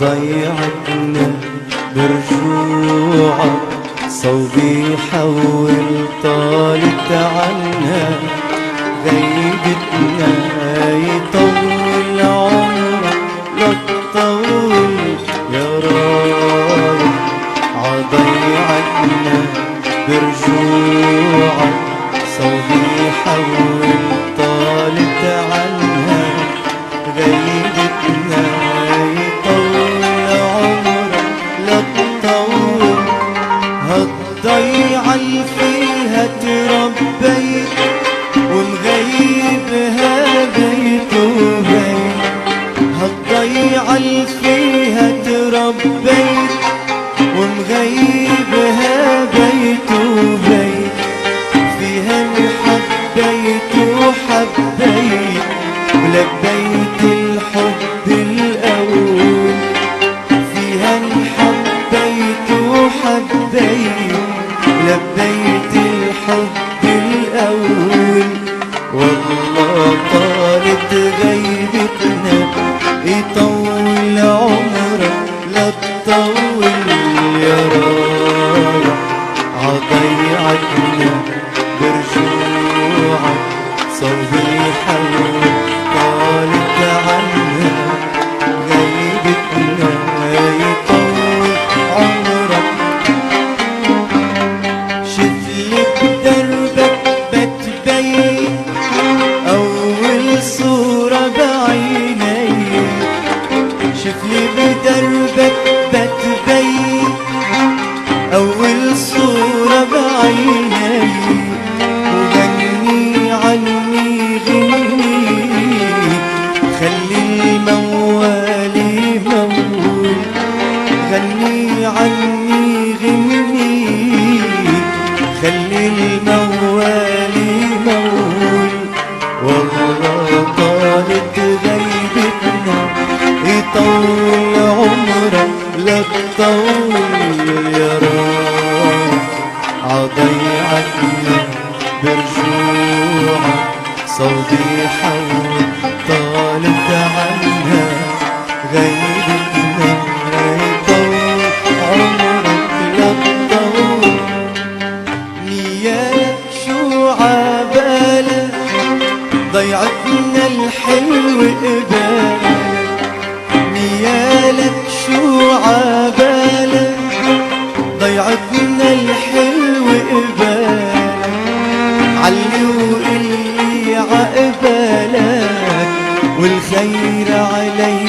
عضيعتنا برجوعك، صوبي حول طالت عنا غيبتنا، يطول عمرك لا تطول يا رايح. عضيعتنا برجوعك، صوبي حول طالت عنا غيبتنا، يطول عمرك لا تطول. هالضيعة اللي فيها تربيت ومغيبها بيت وبيت، هالضيعة اللي فيها تربيت ومغيبها بيت وبيت، فيها انحبيت وحبيت ولبيت الحب الأول، فيها انحبيت وحبيت لبيت الحب الأول. والله طالت غيبتنا، يطول عمرك لا تطول يا رايح. عضيعتنا برجوعك، صوبي حول طالت عنا غيبتنا، يطول عمرك. شفلي بدربك بتبين أول صورة بعيني، شفلي بدربك بتبين أول صورة بعيني، وغني عني غني خلي الموال يمول، غني عني غني خلي الموال يمول. والله طالت غيبتنا، يطول عمرك لا تطول يا رايح. عضيعتنا برجوعك، صوبي حول طالت عنا غيبتنا، يطول عمرك لا تطول. نيالك شو عبالك ضيعتنا الحلو قبالك، نيالك شو عبالك ضيعتنا الحلو قبالك، علي وقلي عقبالك والخير علي